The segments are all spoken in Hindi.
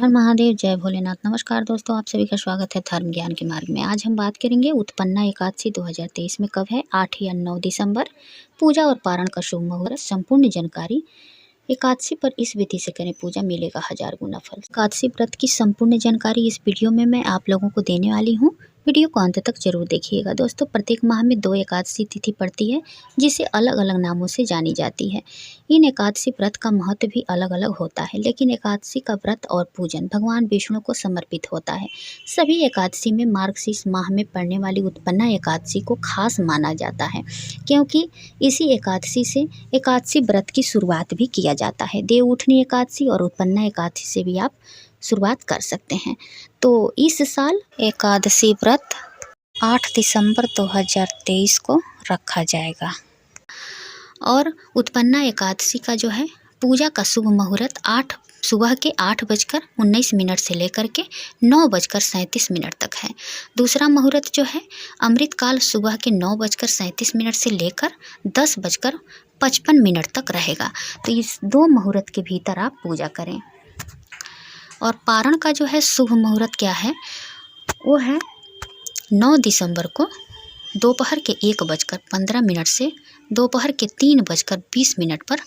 हर महादेव, जय भोलेनाथ। नमस्कार दोस्तों, आप सभी का स्वागत है धर्म ज्ञान के मार्ग में। आज हम बात करेंगे उत्पन्ना एकादशी 2023 में कब है। 8 या 9 दिसंबर। पूजा और पारण का शुभ मुहूर्त, संपूर्ण जानकारी। एकादशी पर इस विधि से करें पूजा, मिलेगा 1000 गुना फल। एकादशी व्रत की संपूर्ण जानकारी इस वीडियो में मैं आप लोगों को देने वाली हूँ। वीडियो को अंत तक जरूर देखिएगा। दोस्तों, प्रत्येक माह में 2 एकादशी तिथि पड़ती है, जिसे अलग अलग नामों से जानी जाती है। इन एकादशी व्रत का महत्व भी अलग अलग होता है, लेकिन एकादशी का व्रत और पूजन भगवान विष्णु को समर्पित होता है। सभी एकादशी में मार्गशीर्ष माह में पड़ने वाली उत्पन्ना एकादशी को खास माना जाता है, क्योंकि इसी एकादशी से एकादशी व्रत की शुरुआत भी किया जाता है। देव उठनी एकादशी और उत्पन्ना एकादशी से भी आप शुरुआत कर सकते हैं। तो इस साल एकादशी व्रत 8 दिसंबर 2023 को रखा जाएगा। और उत्पन्ना एकादशी का जो है पूजा का शुभ मुहूर्त सुबह के 8:19 से लेकर के 9:37 तक है। दूसरा मुहूर्त जो है अमृतकाल सुबह के 9:37 से लेकर 10:55 तक रहेगा। तो इस 2 मुहूर्त के भीतर आप पूजा करें। और पारण का जो है शुभ मुहूर्त क्या है, वो है 9 दिसंबर को दोपहर के 1:15 से दोपहर के 3:20 पर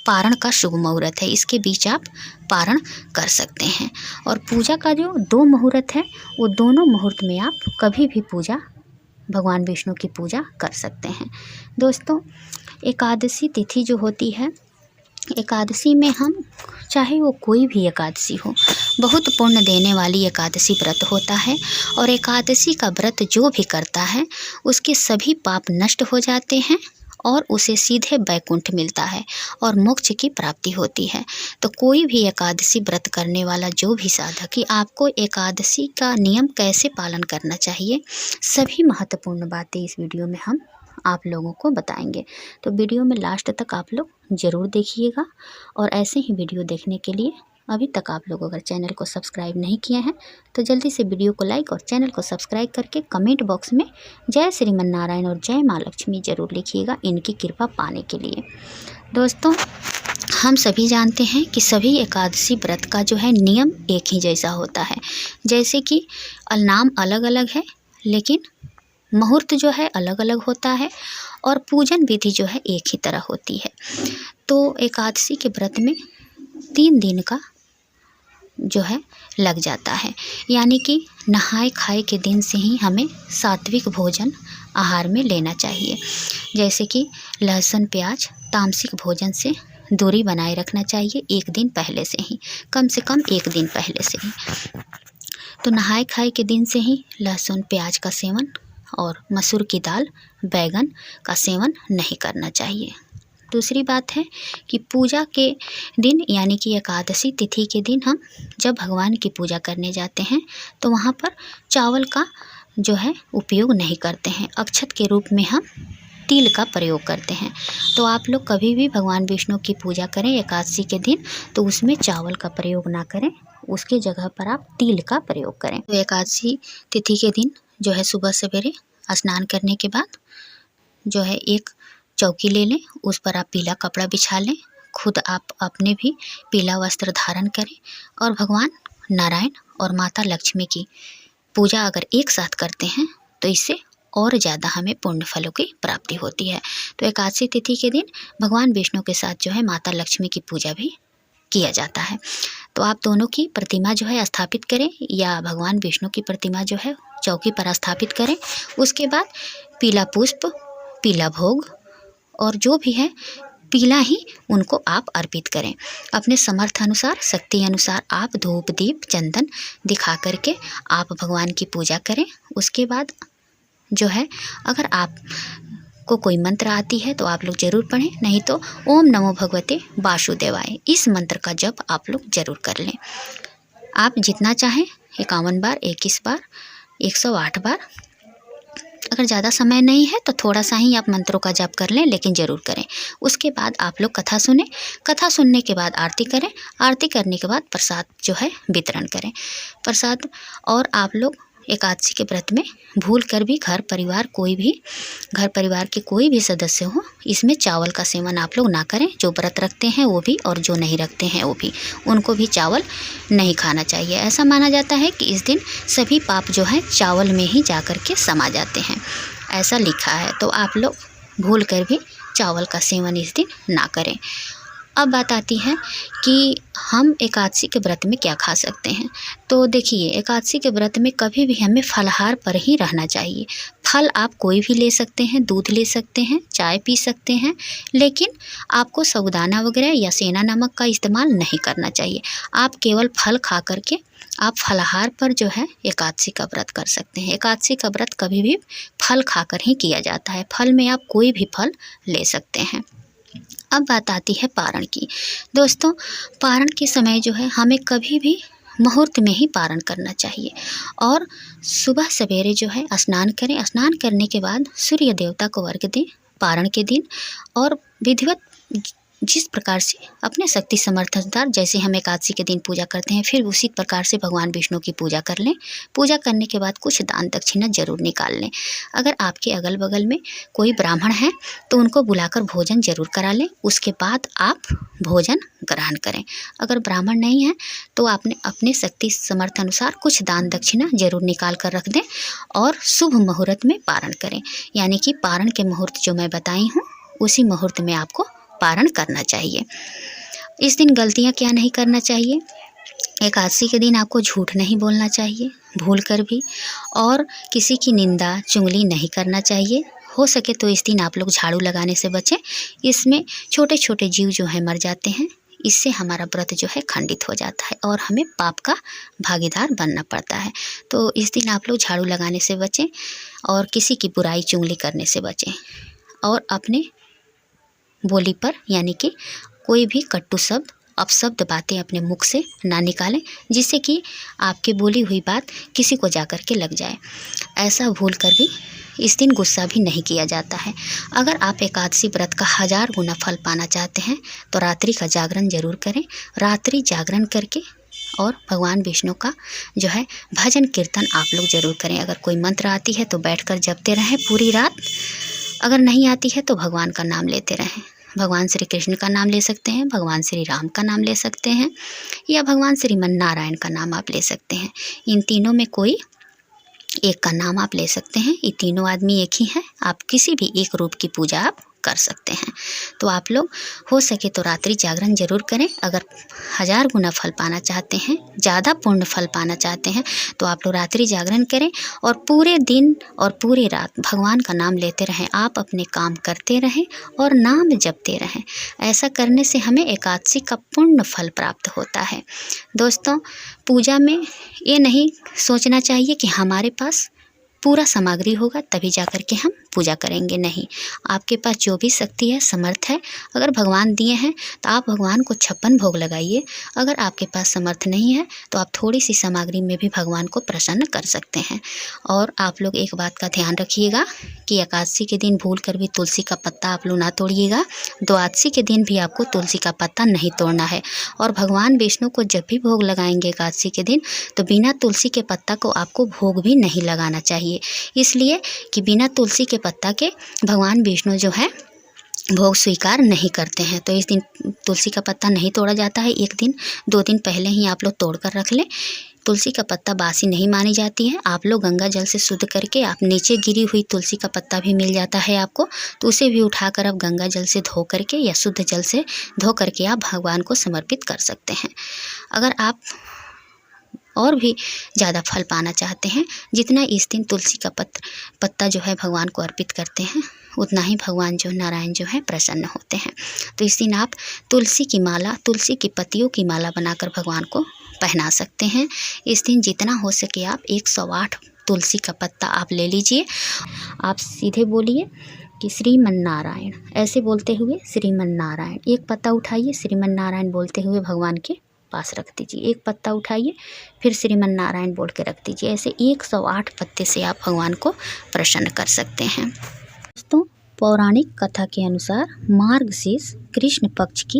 पारण का शुभ मुहूर्त है। इसके बीच आप पारण कर सकते हैं। और पूजा का जो 2 मुहूर्त है, वो दोनों मुहूर्त में आप कभी भी पूजा, भगवान विष्णु की पूजा कर सकते हैं। दोस्तों, एकादशी तिथि जो होती है, एकादशी में हम चाहे वो कोई भी एकादशी हो, बहुत पुण्य देने वाली एकादशी व्रत होता है। और एकादशी का व्रत जो भी करता है, उसके सभी पाप नष्ट हो जाते हैं और उसे सीधे वैकुंठ मिलता है और मोक्ष की प्राप्ति होती है। तो कोई भी एकादशी व्रत करने वाला जो भी साधक, कि आपको एकादशी का नियम कैसे पालन करना चाहिए, सभी महत्वपूर्ण बातें इस वीडियो में हम आप लोगों को बताएंगे। तो वीडियो में लास्ट तक आप लोग ज़रूर देखिएगा। और ऐसे ही वीडियो देखने के लिए अभी तक आप लोग अगर चैनल को सब्सक्राइब नहीं किए हैं, तो जल्दी से वीडियो को लाइक और चैनल को सब्सक्राइब करके कमेंट बॉक्स में जय श्रीमन नारायण और जय माँ लक्ष्मी ज़रूर लिखिएगा, इनकी कृपा पाने के लिए। दोस्तों, हम सभी जानते हैं कि सभी एकादशी व्रत का जो है नियम एक ही जैसा होता है। जैसे कि नाम अलग अलग है, लेकिन मुहूर्त जो है अलग अलग होता है और पूजन विधि जो है एक ही तरह होती है। तो एकादशी के व्रत में 3 दिन का जो है लग जाता है, यानी कि नहाए खाए के दिन से ही हमें सात्विक भोजन आहार में लेना चाहिए। जैसे कि लहसुन प्याज, तामसिक भोजन से दूरी बनाए रखना चाहिए 1 दिन पहले से ही, कम से कम 1 दिन पहले से ही। तो नहाए खाए के दिन से ही लहसुन प्याज का सेवन और मसूर की दाल, बैगन का सेवन नहीं करना चाहिए। दूसरी बात है कि पूजा के दिन, यानी कि एकादशी तिथि के दिन, हम जब भगवान की पूजा करने जाते हैं तो वहाँ पर चावल का जो है उपयोग नहीं करते हैं। अक्षत के रूप में हम तिल का प्रयोग करते हैं। तो आप लोग कभी भी भगवान विष्णु की पूजा करें एकादशी के दिन, तो उसमें चावल का प्रयोग ना करें, उसके जगह पर आप तिल का प्रयोग करें। तो एकादशी तिथि के दिन जो है सुबह सवेरे स्नान करने के बाद जो है एक चौकी ले लें, उस पर आप पीला कपड़ा बिछा लें, खुद आप अपने भी पीला वस्त्र धारण करें और भगवान नारायण और माता लक्ष्मी की पूजा अगर एक साथ करते हैं तो इससे और ज़्यादा हमें पुण्य फलों की प्राप्ति होती है। तो एकादशी तिथि के दिन भगवान विष्णु के साथ जो है माता लक्ष्मी की पूजा भी किया जाता है। तो आप दोनों की प्रतिमा जो है स्थापित करें, या भगवान विष्णु की प्रतिमा जो है चौकी पर स्थापित करें। उसके बाद पीला पुष्प, पीला भोग और जो भी है पीला ही उनको आप अर्पित करें। अपने समर्थ अनुसार, शक्ति अनुसार आप धूप दीप चंदन दिखा करके आप भगवान की पूजा करें। उसके बाद जो है अगर आप को कोई मंत्र आती है तो आप लोग ज़रूर पढ़ें, नहीं तो ओम नमो भगवते वासुदेवाय, इस मंत्र का जप आप लोग ज़रूर कर लें। आप जितना चाहें 51 बार, 21 बार, 108 बार। अगर ज़्यादा समय नहीं है तो थोड़ा सा ही आप मंत्रों का जाप कर लें, लेकिन ज़रूर करें। उसके बाद आप लोग कथा सुने, कथा सुनने के बाद आरती करें, आरती करने के बाद प्रसाद जो है वितरण करें प्रसाद। और आप लोग एकादशी के व्रत में भूल कर भी घर परिवार के कोई भी सदस्य हो, इसमें चावल का सेवन आप लोग ना करें। जो व्रत रखते हैं वो भी और जो नहीं रखते हैं वो भी, उनको भी चावल नहीं खाना चाहिए। ऐसा माना जाता है कि इस दिन सभी पाप जो है चावल में ही जा कर के समा जाते हैं, ऐसा लिखा है। तो आप लोग भूल कर भी चावल का सेवन इस दिन ना करें। अब बात आती है कि हम एकादशी के व्रत में क्या खा सकते हैं। तो देखिए, एकादशी के व्रत में कभी भी हमें फलाहार पर ही रहना चाहिए। फल आप कोई भी ले सकते हैं, दूध ले सकते हैं, चाय पी सकते हैं, लेकिन आपको साबूदाना वगैरह या सेंधा नमक का इस्तेमाल नहीं करना चाहिए। आप केवल फल खा करके आप फलाहार पर जो है एकादशी का व्रत कर सकते हैं। एकादशी का व्रत कभी भी फल खाकर ही किया जाता है। फल में आप कोई भी फल ले सकते हैं। अब बात आती है पारण की। दोस्तों, पारण के समय जो है हमें कभी भी मुहूर्त में ही पारण करना चाहिए और सुबह सवेरे जो है स्नान करें। स्नान करने के बाद सूर्य देवता को अर्घ्य दें पारण के दिन, और विधिवत जिस प्रकार से अपने शक्ति समर्थ अनुसार, जैसे हम एकादशी के दिन पूजा करते हैं, फिर उसी प्रकार से भगवान विष्णु की पूजा कर लें। पूजा करने के बाद कुछ दान दक्षिणा जरूर निकाल लें। अगर आपके अगल बगल में कोई ब्राह्मण है तो उनको बुलाकर भोजन जरूर करा लें, उसके बाद आप भोजन ग्रहण करें। अगर ब्राह्मण नहीं है तो आपने अपने शक्ति समर्थ अनुसार कुछ दान दक्षिणा जरूर निकाल कर रख दें और शुभ मुहूर्त में पारण करें। यानी कि पारण के मुहूर्त जो मैं बताई हूँ उसी मुहूर्त में आपको पारण करना चाहिए। इस दिन गलतियां क्या नहीं करना चाहिए। एकादशी के दिन आपको झूठ नहीं बोलना चाहिए भूल कर भी, और किसी की निंदा चुगली नहीं करना चाहिए। हो सके तो इस दिन आप लोग झाड़ू लगाने से बचें। इसमें छोटे छोटे जीव जो हैं मर जाते हैं, इससे हमारा व्रत जो है खंडित हो जाता है और हमें पाप का भागीदार बनना पड़ता है। तो इस दिन आप लोग झाड़ू लगाने से बचें और किसी की बुराई चुगली करने से बचें, और अपने बोली पर यानी कि कोई भी कटु शब्द अपशब्द बातें अपने मुख से ना निकालें, जिससे कि आपकी बोली हुई बात किसी को जा कर के लग जाए। ऐसा भूल कर भी इस दिन गुस्सा भी नहीं किया जाता है। अगर आप एकादशी व्रत का 1000 गुना फल पाना चाहते हैं तो रात्रि का जागरण जरूर करें। रात्रि जागरण करके और भगवान विष्णु का जो है भजन कीर्तन आप लोग जरूर करें। अगर कोई मंत्र आती है तो बैठकर जपते रहें पूरी रात। अगर नहीं आती है तो भगवान का नाम लेते रहें। भगवान श्री कृष्ण का नाम ले सकते हैं, भगवान श्री राम का नाम ले सकते हैं, या भगवान श्रीमन नारायण का नाम आप ले सकते हैं। इन तीनों में कोई एक का नाम आप ले सकते हैं। ये तीनों आदमी एक ही हैं। आप किसी भी एक रूप की पूजा आप कर सकते हैं। तो आप लोग हो सके तो रात्रि जागरण जरूर करें। अगर 1000 गुना फल पाना चाहते हैं, ज़्यादा पूर्ण फल पाना चाहते हैं, तो आप लोग रात्रि जागरण करें और पूरे दिन और पूरी रात भगवान का नाम लेते रहें। आप अपने काम करते रहें और नाम जपते रहें। ऐसा करने से हमें एकादशी का पूर्ण फल प्राप्त होता है। दोस्तों, पूजा में ये नहीं सोचना चाहिए कि हमारे पास पूरा सामग्री होगा तभी जा कर के हम पूजा करेंगे। नहीं, आपके पास जो भी शक्ति है, समर्थ है, अगर भगवान दिए हैं तो आप भगवान को 56 भोग लगाइए। अगर आपके पास समर्थ नहीं है तो आप थोड़ी सी सामग्री में भी भगवान को प्रसन्न कर सकते हैं। और आप लोग एक बात का ध्यान रखिएगा कि एकादशी के दिन भूल कर भी तुलसी का पत्ता आप लोग ना तोड़िएगा। द्वादशी के दिन भी आपको तुलसी का पत्ता नहीं तोड़ना है। और भगवान विष्णु को जब भी भोग लगाएंगे एकादशी के दिन, तो बिना तुलसी के पत्ता को आपको भोग भी नहीं लगाना चाहिए। इसलिए कि बिना तुलसी के पत्ता के भगवान विष्णु जो है भोग स्वीकार नहीं करते हैं। तो इस दिन तुलसी का पत्ता नहीं तोड़ा जाता है। 1 दिन 2 दिन पहले ही आप लोग तोड़ कर रख लें। तुलसी का पत्ता बासी नहीं मानी जाती है। आप लोग गंगा जल से शुद्ध करके, आप नीचे गिरी हुई तुलसी का पत्ता भी मिल जाता है आपको, तो उसे भी उठाकर आप गंगा जल से धो करके या शुद्ध जल से धो करके आप भगवान को समर्पित कर सकते हैं। अगर आप और भी ज़्यादा फल पाना चाहते हैं, जितना इस दिन तुलसी का पत्ता जो है भगवान को अर्पित करते हैं, उतना ही भगवान जो नारायण जो है प्रसन्न होते हैं। तो इस दिन आप तुलसी की माला, तुलसी की पत्तियों की माला बनाकर भगवान को पहना सकते हैं। इस दिन जितना हो सके आप 108 तुलसी का पत्ता आप ले लीजिए। आप सीधे बोलिए कि श्रीमन नारायण, ऐसे बोलते हुए श्रीमन नारायण। एक पत्ता उठाइए, श्रीमन नारायण बोलते हुए भगवान के पास रख दीजिए। एक पत्ता उठाइए, फिर श्रीमन नारायण बोल के रख दीजिए। ऐसे 108 पत्ते से आप भगवान को प्रसन्न कर सकते हैं। दोस्तों, पौराणिक कथा के अनुसार मार्गशीर्ष कृष्ण पक्ष की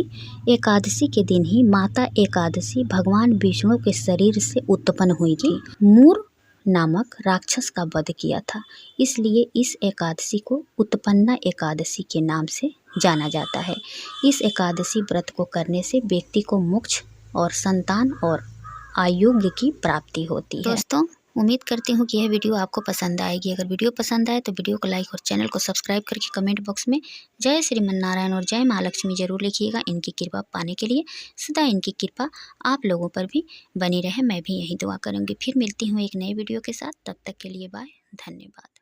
एकादशी के दिन ही माता एकादशी भगवान विष्णु के शरीर से उत्पन्न हुई थी। मूर नामक राक्षस का वध किया था। इसलिए इस एकादशी को उत्पन्ना एकादशी के नाम से जाना जाता है। इस एकादशी व्रत को करने से व्यक्ति को मोक्ष और संतान और आयुर्वेद की प्राप्ति होती है। दोस्तों, उम्मीद करती हूँ कि यह वीडियो आपको पसंद आएगी। अगर वीडियो पसंद आए तो वीडियो को लाइक और चैनल को सब्सक्राइब करके कमेंट बॉक्स में जय श्रीमन्नारायण और जय महालक्ष्मी जरूर लिखिएगा। इनकी कृपा पाने के लिए सदा इनकी कृपा आप लोगों पर भी बनी रहे, मैं भी यही दुआ करूँगी। फिर मिलती हूँ एक नए वीडियो के साथ, तब तक के लिए बाय, धन्यवाद।